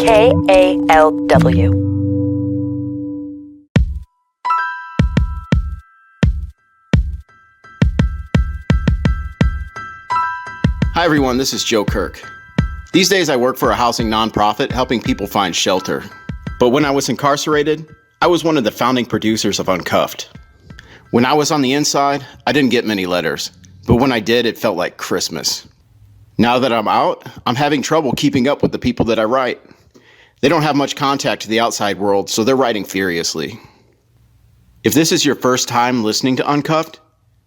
KALW. Hi everyone, this is Joe Kirk. These days I work for a housing nonprofit helping people find shelter. But when I was incarcerated, I was one of the founding producers of Uncuffed. When I was on the inside, I didn't get many letters, but when I did, it felt like Christmas. Now that I'm out, I'm having trouble keeping up with the people that I write. They don't have much contact to the outside world, so they're writing furiously. If this is your first time listening to Uncuffed,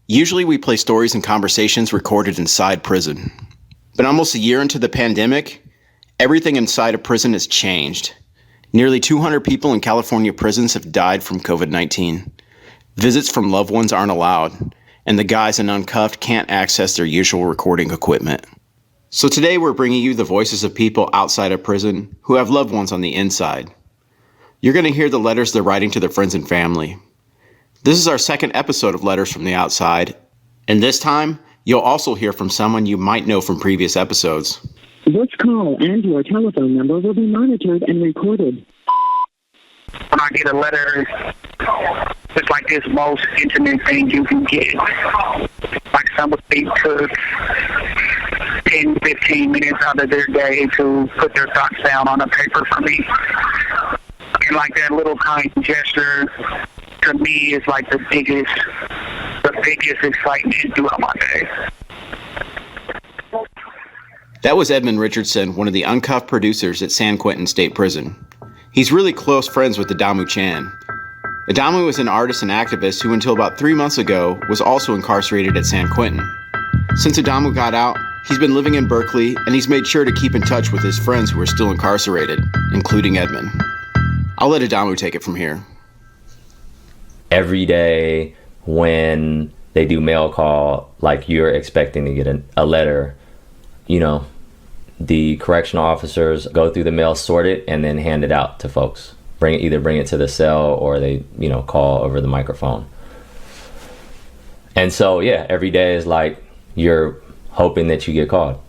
usually we play stories and conversations recorded inside prison. But almost a year into the pandemic, everything inside a prison has changed. Nearly 200 people in California prisons have died from COVID-19. Visits from loved ones aren't allowed, and the guys in Uncuffed can't access their usual recording equipment. So today we're bringing you the voices of people outside of prison who have loved ones on the inside. You're going to hear the letters they're writing to their friends and family. This is our second episode of Letters from the Outside, and this time, you'll also hear from someone you might know from previous episodes. This call and your telephone number will be monitored and recorded. When I get a letter, it's like this most intimate thing you can get. Like somebody took 10, 15 minutes out of their day to put their thoughts down on a paper for me. And like that little kind gesture, to me, is like the biggest excitement throughout my day. That was Edmund Richardson, one of the Uncuffed producers at San Quentin State Prison. He's really close friends with Adamu Chan. Adamu is an artist and activist who until about 3 months ago was also incarcerated at San Quentin. Since Adamu got out, he's been living in Berkeley and he's made sure to keep in touch with his friends who are still incarcerated, including Edmund. I'll let Adamu take it from here. Every day when they do mail call, like you're expecting to get a letter, you know, the correctional officers go through the mail, sort it, and then hand it out to folks. Either bring it to the cell or they, call over the microphone. And so, yeah, every day is like you're hoping that you get called.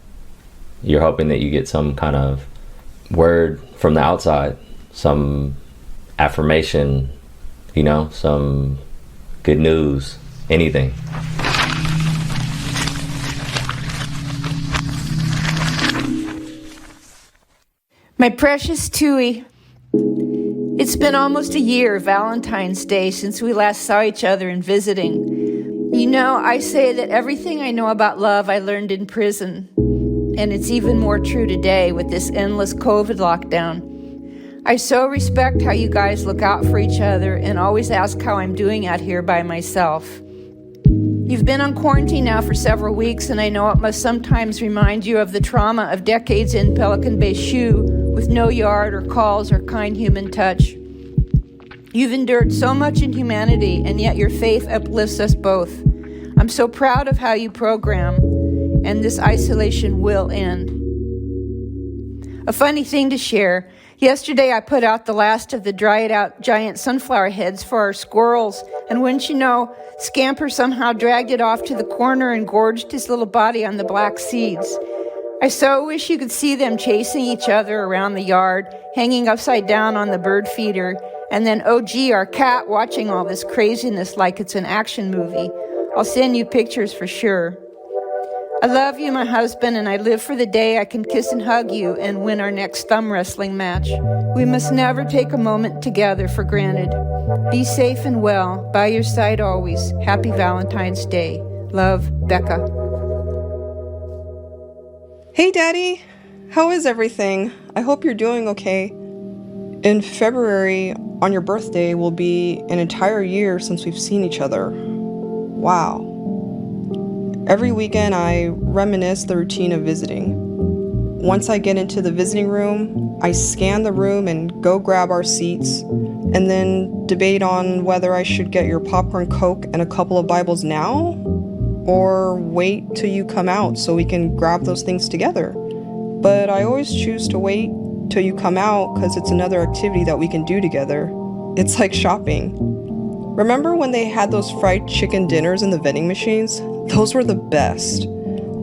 You're hoping that you get some kind of word from the outside, some affirmation, some good news, anything. My precious Tui, it's been almost a year, Valentine's Day, since we last saw each other in visiting. I say that everything I know about love I learned in prison, and it's even more true today with this endless COVID lockdown. I so respect how you guys look out for each other and always ask how I'm doing out here by myself. You've been on quarantine now for several weeks, and I know it must sometimes remind you of the trauma of decades in Pelican Bay Shoe with no yard or calls or kind human touch. You've endured so much in humanity, and yet your faith uplifts us both. I'm so proud of how you program, and this isolation will end. A funny thing to share. Yesterday I put out the last of the dried out giant sunflower heads for our squirrels, and wouldn't you know, Scamper somehow dragged it off to the corner and gorged his little body on the black seeds. I so wish you could see them chasing each other around the yard, hanging upside down on the bird feeder, and then OG, our cat, watching all this craziness like it's an action movie. I'll send you pictures for sure. I love you, my husband, and I live for the day I can kiss and hug you and win our next thumb wrestling match. We must never take a moment together for granted. Be safe and well. By your side always. Happy Valentine's Day. Love, Becca. Hey, Daddy. How is everything? I hope you're doing okay. In February, on your birthday, will be an entire year since we've seen each other. Wow. Every weekend, I reminisce the routine of visiting. Once I get into the visiting room, I scan the room and go grab our seats, and then debate on whether I should get your popcorn Coke and a couple of Bibles now, or wait till you come out so we can grab those things together. But I always choose to wait till you come out because it's another activity that we can do together. It's like shopping. Remember when they had those fried chicken dinners in the vending machines? Those were the best.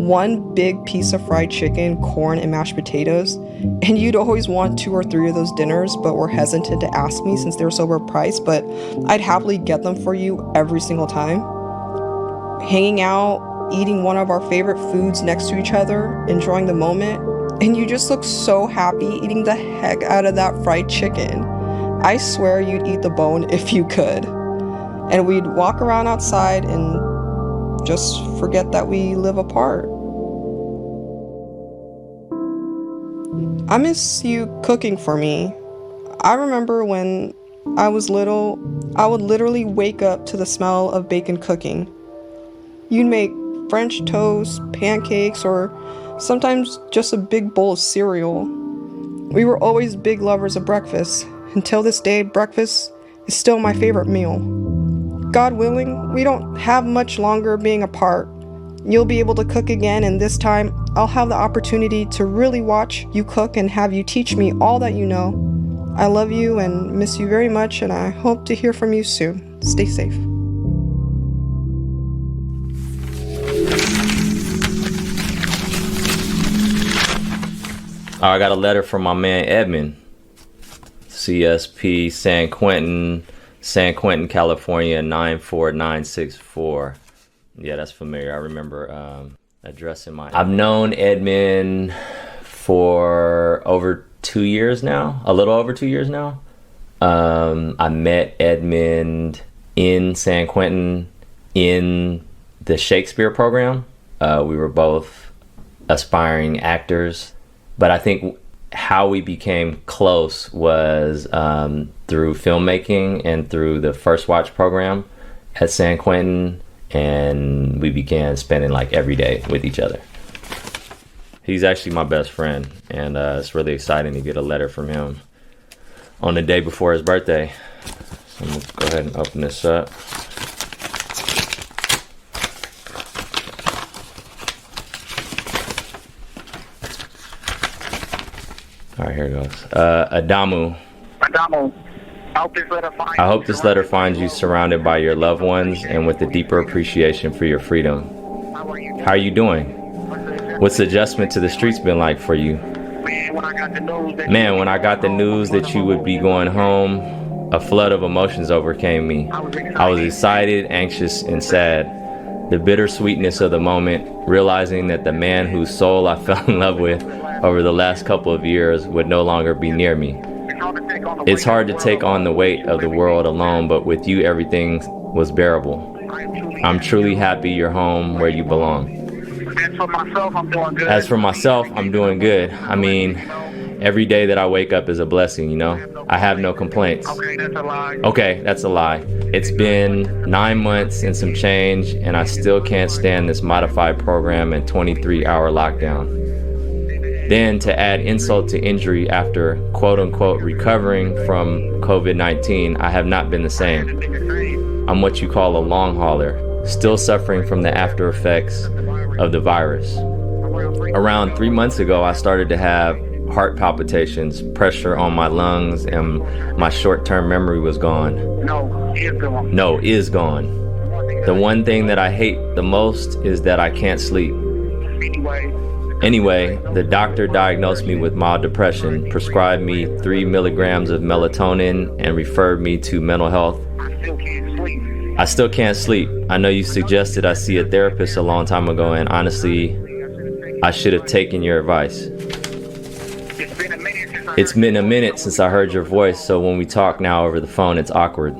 One big piece of fried chicken, corn, and mashed potatoes. And you'd always want 2 or 3 of those dinners, but were hesitant to ask me since they were so overpriced, but I'd happily get them for you every single time. Hanging out, eating one of our favorite foods next to each other, enjoying the moment, and you just look so happy eating the heck out of that fried chicken. I swear you'd eat the bone if you could. And we'd walk around outside and just forget that we live apart. I miss you cooking for me. I remember when I was little, I would literally wake up to the smell of bacon cooking. You'd make French toast, pancakes, or sometimes just a big bowl of cereal. We were always big lovers of breakfast. Until this day, breakfast is still my favorite meal. God willing, we don't have much longer being apart. You'll be able to cook again, and this time I'll have the opportunity to really watch you cook and have you teach me all that you know. I love you and miss you very much, and I hope to hear from you soon. Stay safe. I got a letter from my man Edmund, CSP San Quentin, California 94964. Yeah, that's familiar. I remember addressing mine. I've known Edmund for over 2 years now, a little over 2 years now. I met Edmund in San Quentin in the Shakespeare program. We were both aspiring actors. But I think how we became close was through filmmaking and through the First Watch program at San Quentin, and we began spending like every day with each other. He's actually my best friend, and it's really exciting to get a letter from him on the day before his birthday. So I'm gonna go ahead and open this up. All right, here it goes. Adamu. I hope this letter finds you surrounded by your loved ones and with a deeper appreciation for your freedom. How are you doing? What's the adjustment to the streets been like for you? Man, when I got the news that you would be going home, a flood of emotions overcame me. I was excited, anxious, and sad. The bittersweetness of the moment, realizing that the man whose soul I fell in love with over the last couple of years would no longer be near me. It's hard to take on the weight of the world alone, but with you everything was bearable. I'm truly happy you're home where you belong. As for myself, I'm doing good. I mean, every day that I wake up is a blessing, you know? I have no complaints. Okay, that's a lie. It's been 9 months and some change, and I still can't stand this modified program and 23-hour lockdown. Then to add insult to injury after quote-unquote recovering from COVID-19, I have not been the same. I'm what you call a long hauler, still suffering from the after effects of the virus. Around 3 months ago, I started to have heart palpitations, pressure on my lungs, and my short-term memory was gone. No, is gone. The one thing that I hate the most is that I can't sleep. Anyway, the doctor diagnosed me with mild depression, prescribed me 3 milligrams of melatonin, and referred me to mental health. I still can't sleep. I know you suggested I see a therapist a long time ago, and honestly, I should have taken your advice. It's been a minute since I heard your voice, so when we talk now over the phone, it's awkward.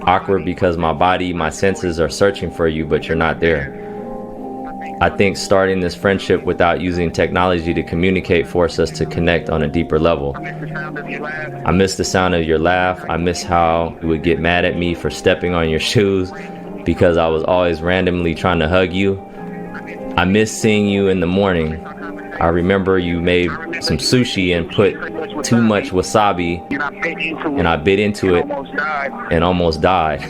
Awkward because my body, my senses are searching for you, but you're not there. I think starting this friendship without using technology to communicate forced us to connect on a deeper level. I miss the sound of your laugh. I miss how you would get mad at me for stepping on your shoes because I was always randomly trying to hug you. I miss seeing you in the morning. I remember you made some sushi and put too much wasabi, and I bit into it and almost died.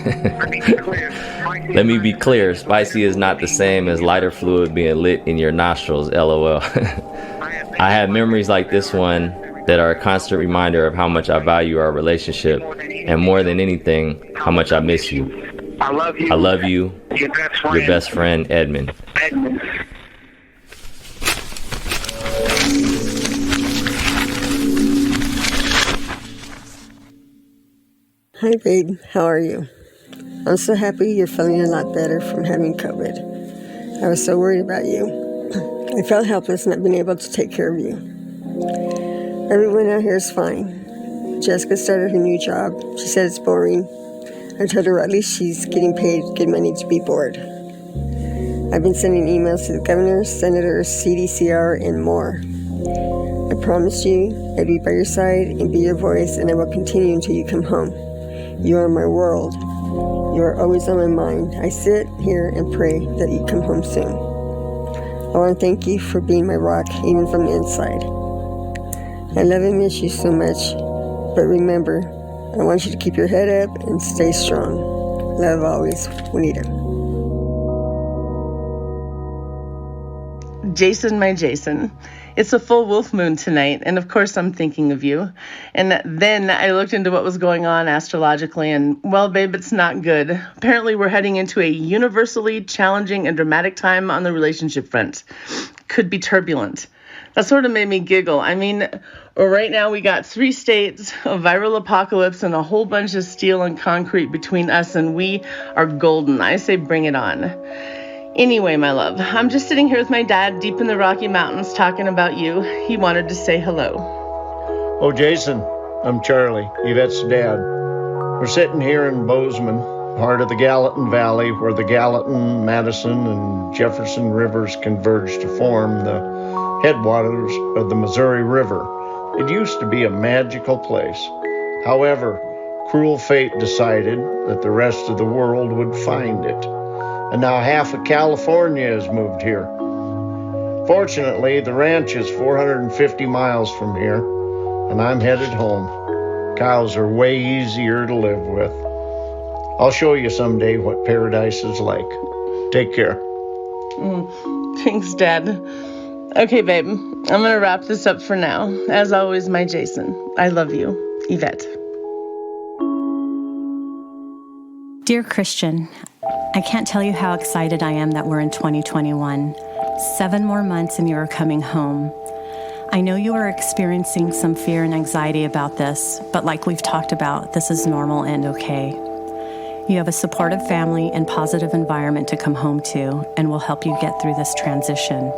Let me be clear, spicy is not the same as lighter fluid being lit in your nostrils, LOL. I have memories like this one that are a constant reminder of how much I value our relationship, and more than anything, how much I miss you. I love you. Your best friend, Edmund. Hi, babe. How are you? I'm so happy you're feeling a lot better from having COVID. I was so worried about you. I felt helpless not being able to take care of you. Everyone out here is fine. Jessica started her new job. She said it's boring. I told her at least she's getting paid good money to be bored. I've been sending emails to the governors, senators, CDCR, and more. I promised you I'd be by your side and be your voice, and I will continue until you come home. You are my world. You are always on my mind. I sit here and pray that you come home soon. I want to thank you for being my rock, even from the inside. I love and miss you so much, but remember, I want you to keep your head up and stay strong. Love always, Juanita. Jason, my Jason. It's a full wolf moon tonight, and of course I'm thinking of you. And then I looked into what was going on astrologically, and well, babe, it's not good. Apparently we're heading into a universally challenging and dramatic time on the relationship front. Could be turbulent. That sort of made me giggle. I mean, right now we got 3 states, a viral apocalypse, and a whole bunch of steel and concrete between us, and we are golden. I say bring it on. Anyway, my love, I'm just sitting here with my dad deep in the Rocky Mountains talking about you. He wanted to say hello. Oh, Jason, I'm Charlie, Yvette's dad. We're sitting here in Bozeman, part of the Gallatin Valley, where the Gallatin, Madison, and Jefferson rivers converge to form the headwaters of the Missouri River. It used to be a magical place. However, cruel fate decided that the rest of the world would find it. And now half of California has moved here. Fortunately, the ranch is 450 miles from here, and I'm headed home. Cows are way easier to live with. I'll show you someday what paradise is like. Take care. Thanks, Dad. Okay, babe, I'm going to wrap this up for now. As always, my Jason. I love you. Yvette. Dear Christian, I can't tell you how excited I am that we're in 2021. 7 more months and you are coming home. I know you are experiencing some fear and anxiety about this, but like we've talked about, this is normal and okay. You have a supportive family and positive environment to come home to, and will help you get through this transition.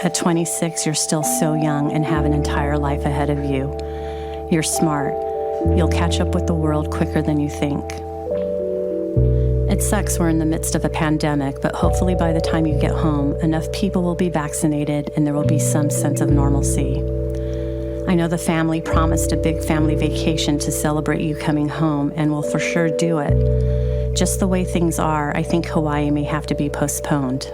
At 26, you're still so young and have an entire life ahead of you. You're smart. You'll catch up with the world quicker than you think. It sucks we're in the midst of a pandemic, but hopefully by the time you get home, enough people will be vaccinated and there will be some sense of normalcy. I know the family promised a big family vacation to celebrate you coming home, and will for sure do it. Just the way things are, I think Hawaii may have to be postponed.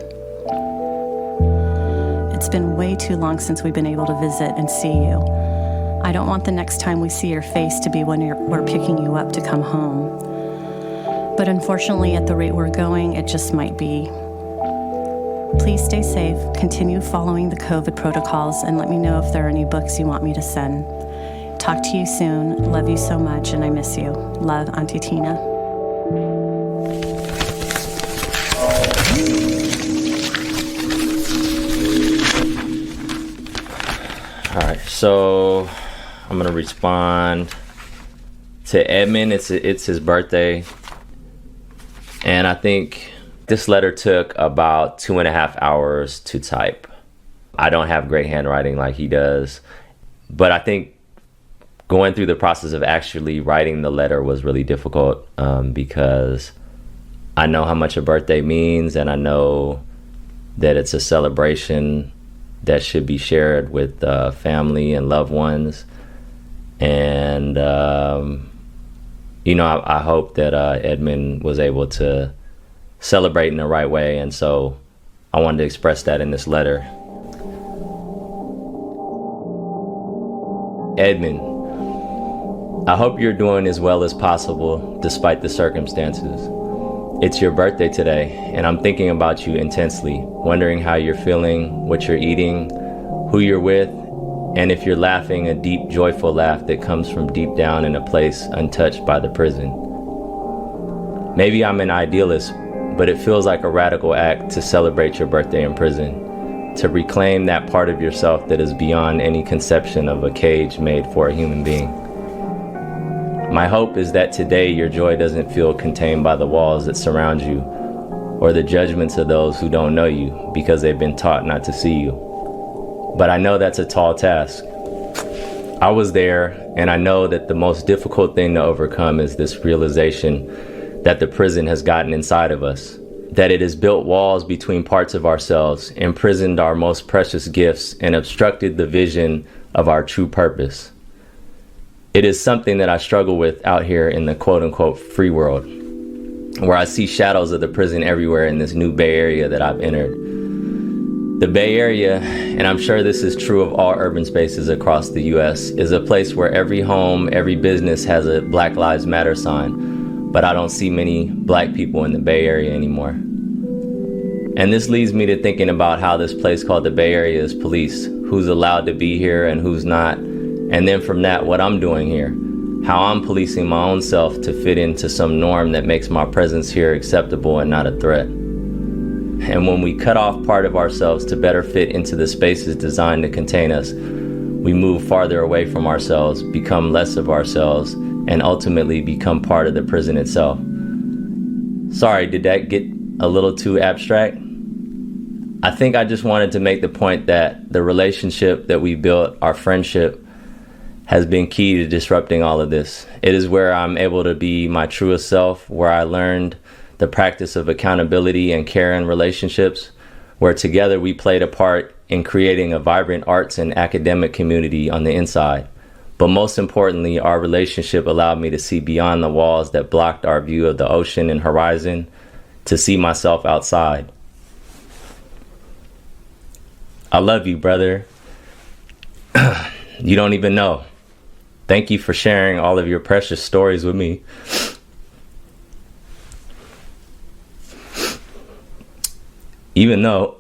It's been way too long since we've been able to visit and see you. I don't want the next time we see your face to be when we're picking you up to come home. But unfortunately, at the rate we're going, it just might be. Please stay safe, continue following the COVID protocols, and let me know if there are any books you want me to send. Talk to you soon. Love you so much, and I miss you. Love, Auntie Tina. All right, so I'm going to respond to Edmund. It's his birthday. And I think this letter took about 2.5 hours to type. I don't have great handwriting like he does, but I think going through the process of actually writing the letter was really difficult because I know how much a birthday means, and I know that it's a celebration that should be shared with family and loved ones. And I hope that Edmund was able to celebrate in the right way, and so I wanted to express that in this letter. Edmund, I hope you're doing as well as possible despite the circumstances. It's your birthday today, and I'm thinking about you intensely, wondering how you're feeling, what you're eating, who you're with, and if you're laughing a deep, joyful laugh that comes from deep down in a place untouched by the prison. Maybe I'm an idealist, but it feels like a radical act to celebrate your birthday in prison, to reclaim that part of yourself that is beyond any conception of a cage made for a human being. My hope is that today your joy doesn't feel contained by the walls that surround you or the judgments of those who don't know you because they've been taught not to see you. But I know that's a tall task. I was there, and I know that the most difficult thing to overcome is this realization that the prison has gotten inside of us, that it has built walls between parts of ourselves, imprisoned our most precious gifts, and obstructed the vision of our true purpose. It is something that I struggle with out here in the quote-unquote free world, where I see shadows of the prison everywhere in this new Bay Area that I've entered. The Bay Area, and I'm sure this is true of all urban spaces across the US, is a place where every home, every business has a Black Lives Matter sign, but I don't see many Black people in the Bay Area anymore. And this leads me to thinking about how this place called the Bay Area is policed, who's allowed to be here and who's not, and then from that, what I'm doing here, how I'm policing my own self to fit into some norm that makes my presence here acceptable and not a threat. And when we cut off part of ourselves to better fit into the spaces designed to contain us, we move farther away from ourselves, become less of ourselves, and ultimately become part of the prison itself. Sorry, did that get a little too abstract? I think I just wanted to make the point that the relationship that we built, our friendship, has been key to disrupting all of this. It is where I'm able to be my truest self, where I learned the practice of accountability and care in relationships, where together we played a part in creating a vibrant arts and academic community on the inside. But most importantly, our relationship allowed me to see beyond the walls that blocked our view of the ocean and horizon, to see myself outside. I love you, brother. You don't even know. Thank you for sharing all of your precious stories with me. Even though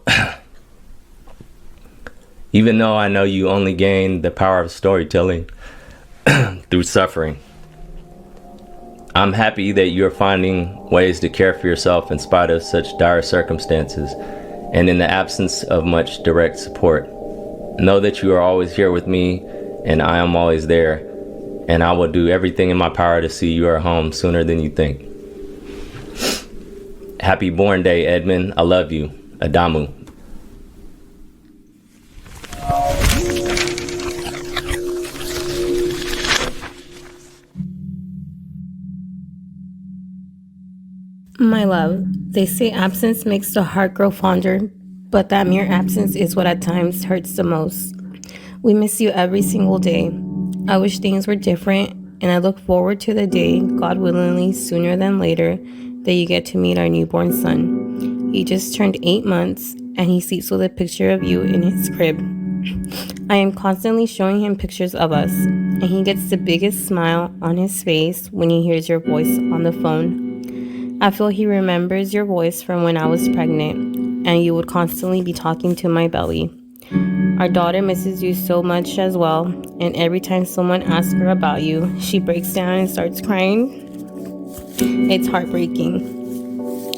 I know you only gain the power of storytelling through suffering. I'm happy that you're finding ways to care for yourself in spite of such dire circumstances and in the absence of much direct support. Know that you are always here with me, and I am always there, and I will do everything in my power to see you are home sooner than you think. Happy born day, Edmund. I love you. Adamu. My love, they say absence makes the heart grow fonder, but that mere absence is what at times hurts the most. We miss you every single day. I wish things were different, and I look forward to the day, God willingly, sooner than later, that you get to meet our newborn son. He just turned 8 months, and he sleeps with a picture of you in his crib. I am constantly showing him pictures of us, and he gets the biggest smile on his face when he hears your voice on the phone. I feel he remembers your voice from when I was pregnant, and you would constantly be talking to my belly. Our daughter misses you so much as well, and every time someone asks her about you, she breaks down and starts crying. It's heartbreaking.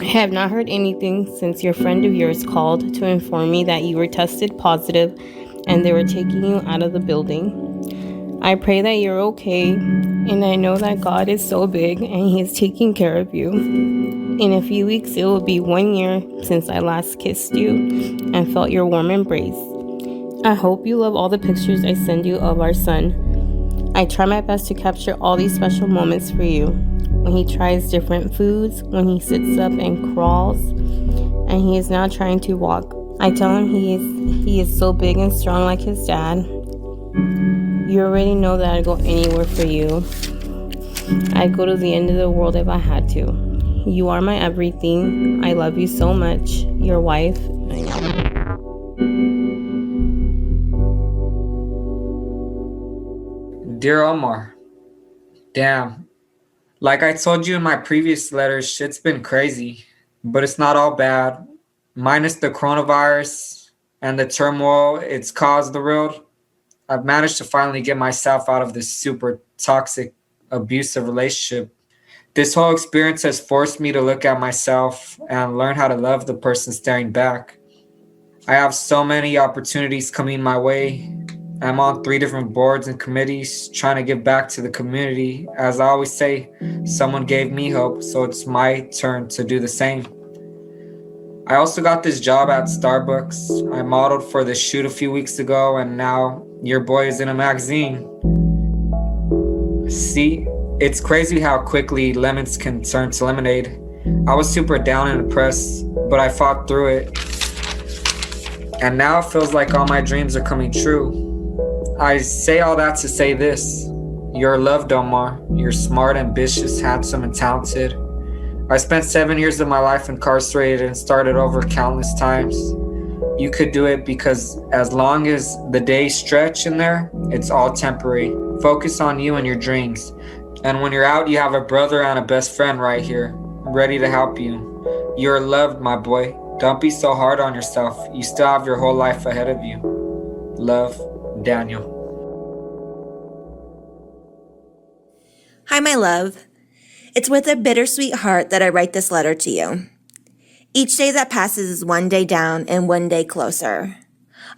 I have not heard anything since your friend of yours called to inform me that you were tested positive and they were taking you out of the building. I pray that you're okay, and I know that God is so big and He is taking care of you. In a few weeks, it will be 1 year since I last kissed you and felt your warm embrace. I hope you love all the pictures I send you of our son. I try my best to capture all these special moments for you. When he tries different foods, when he sits up and crawls, and he is now trying to walk. I tell him he is so big and strong like his dad. You already know that I'd go anywhere for you. I'd go to the end of the world if I had to. You are my everything. I love you so much. Your wife. Dear Omar, damn. Like I told you in my previous letters, shit's been crazy, but it's not all bad. Minus the coronavirus and the turmoil it's caused the world, I've managed to finally get myself out of this super toxic, abusive relationship. This whole experience has forced me to look at myself and learn how to love the person staring back. I have so many opportunities coming my way, I'm on 3 different boards and committees trying to give back to the community. As I always say, someone gave me hope, so it's my turn to do the same. I also got this job at Starbucks. I modeled for the shoot a few weeks ago, and now your boy is in a magazine. See, it's crazy how quickly lemons can turn to lemonade. I was super down and depressed, but I fought through it. And now it feels like all my dreams are coming true. I say all that to say this. You're loved, Omar. You're smart, ambitious, handsome, and talented. I spent 7 years of my life incarcerated and started over countless times. You could do it because as long as the days stretch in there, it's all temporary. Focus on you and your dreams. And when you're out, you have a brother and a best friend right here, ready to help you. You're loved, my boy. Don't be so hard on yourself. You still have your whole life ahead of you. Love, Daniel. Hi, my love. It's with a bittersweet heart that I write this letter to you. Each day that passes is one day down and one day closer.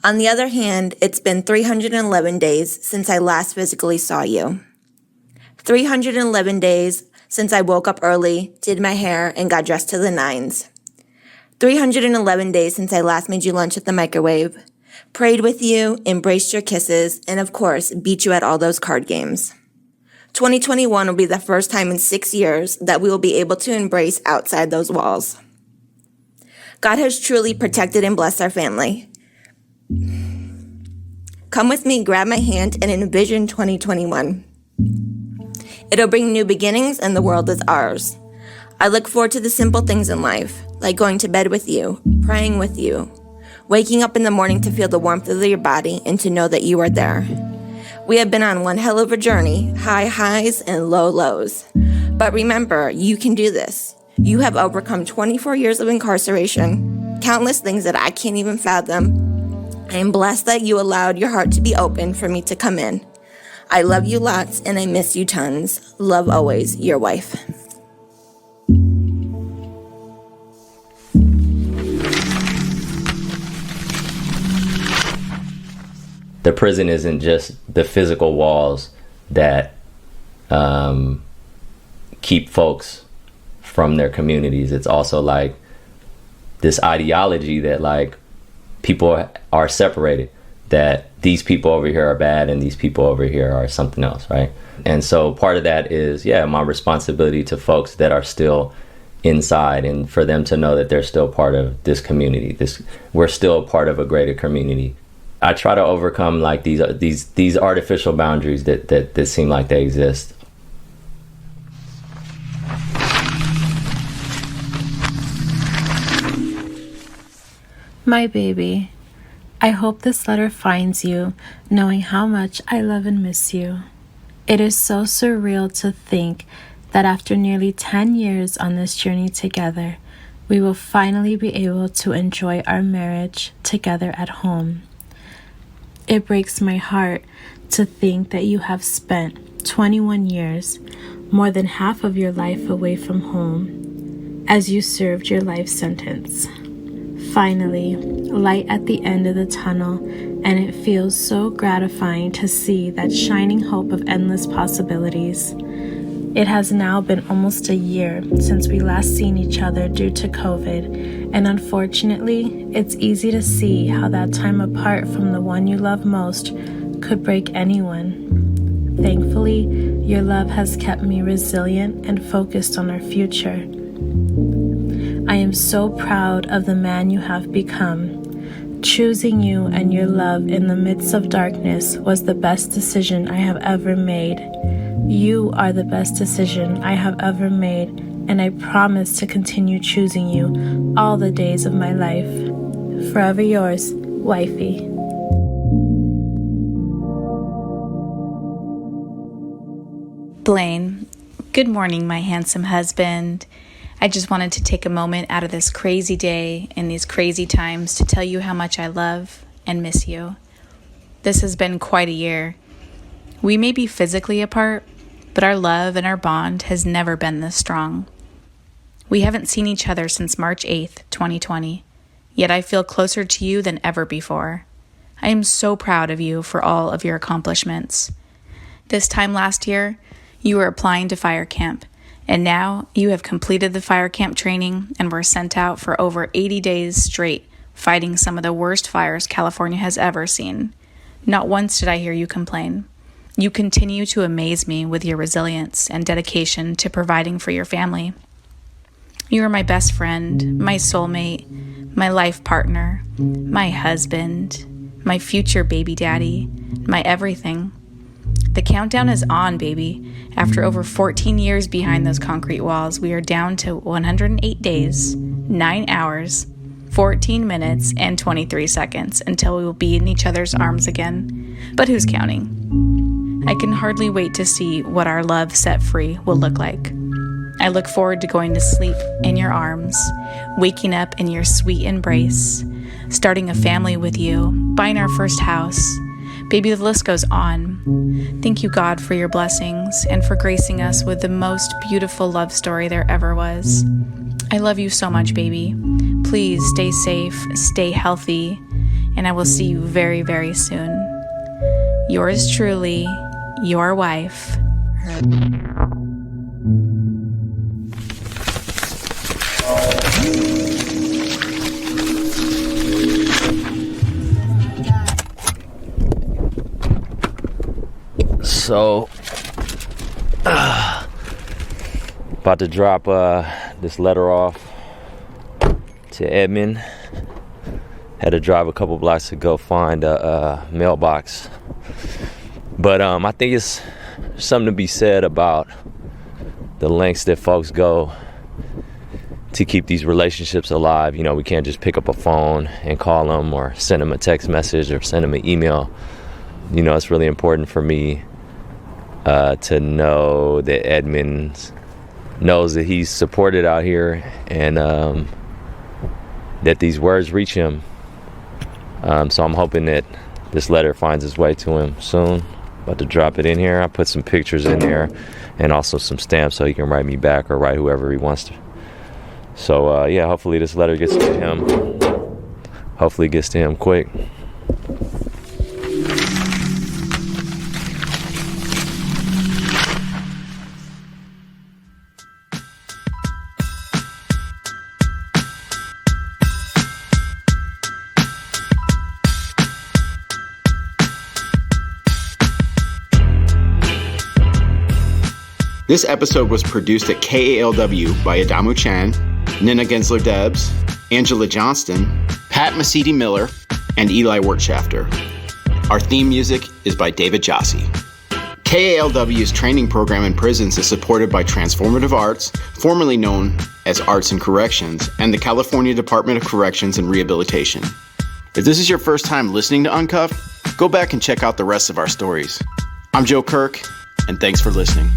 On the other hand, it's been 311 days since I last physically saw you. 311 days since I woke up early, did my hair, and got dressed to the nines. 311 days since I last made you lunch at the microwave, prayed with you, embraced your kisses, and of course, beat you at all those card games. 2021 will be the first time in 6 years that we will be able to embrace outside those walls. God has truly protected and blessed our family. Come with me, grab my hand, and envision 2021. It'll bring new beginnings and the world is ours. I look forward to the simple things in life, like going to bed with you, praying with you, waking up in the morning to feel the warmth of your body and to know that you are there. We have been on one hell of a journey, high highs and low lows. But remember, you can do this. You have overcome 24 years of incarceration, countless things that I can't even fathom. I am blessed that you allowed your heart to be open for me to come in. I love you lots and I miss you tons. Love always, your wife. The prison isn't just the physical walls that keep folks from their communities. It's also like this ideology that like people are separated, that these people over here are bad and these people over here are something else, right? And so part of that is, my responsibility to folks that are still inside, and for them to know that they're still part of this community. We're still part of a greater community. I try to overcome like these artificial boundaries that seem like they exist. My baby, I hope this letter finds you, knowing how much I love and miss you. It is so surreal to think that after nearly 10 years on this journey together, we will finally be able to enjoy our marriage together at home. It breaks my heart to think that you have spent 21 years, more than half of your life away from home, as you served your life sentence. Finally, light at the end of the tunnel, and it feels so gratifying to see that shining hope of endless possibilities. It has now been almost a year since we last seen each other due to COVID, and unfortunately, it's easy to see how that time apart from the one you love most could break anyone. Thankfully, your love has kept me resilient and focused on our future. I am so proud of the man you have become. Choosing you and your love in the midst of darkness was the best decision I have ever made. You are the best decision I have ever made, and I promise to continue choosing you all the days of my life. Forever yours, Wifey. Blaine, good morning, my handsome husband. I just wanted to take a moment out of this crazy day and these crazy times to tell you how much I love and miss you. This has been quite a year. We may be physically apart, but our love and our bond has never been this strong. We haven't seen each other since March 8th, 2020, yet I feel closer to you than ever before. I am so proud of you for all of your accomplishments. This time last year, you were applying to fire camp, and now you have completed the fire camp training and were sent out for over 80 days straight, fighting some of the worst fires California has ever seen. Not once did I hear you complain. You continue to amaze me with your resilience and dedication to providing for your family. You are my best friend, my soulmate, my life partner, my husband, my future baby daddy, my everything. The countdown is on, baby. After over 14 years behind those concrete walls, we are down to 108 days, 9 hours, 14 minutes, and 23 seconds until we will be in each other's arms again. But who's counting? I can hardly wait to see what our love set free will look like. I look forward to going to sleep in your arms, waking up in your sweet embrace, starting a family with you, buying our first house. Baby, the list goes on. Thank you, God, for your blessings and for gracing us with the most beautiful love story there ever was. I love you so much, baby. Please stay safe, stay healthy, and I will see you very, very soon. Yours truly, your wife. So, about to drop this letter off to Edmond. Had to drive a couple blocks to go find a mailbox. But I think it's something to be said about the lengths that folks go to keep these relationships alive. You know, we can't just pick up a phone and call them or send them a text message or send them an email. You know, it's really important for me to know that Edmund knows that he's supported out here and that these words reach him. So I'm hoping that this letter finds its way to him soon. About to drop it in here. I put some pictures in there and also some stamps so he can write me back or write whoever he wants to. So yeah, hopefully this letter gets to him. Hopefully it gets to him quick. This episode was produced at KALW by Adamu Chan, Nina Gensler-Debs, Angela Johnston, Pat Mesiti-Miller, and Eli Wertschafter. Our theme music is by David Jossi. KALW's training program in prisons is supported by Transformative Arts, formerly known as Arts and Corrections, and the California Department of Corrections and Rehabilitation. If this is your first time listening to Uncuffed, go back and check out the rest of our stories. I'm Joe Kirk, and thanks for listening.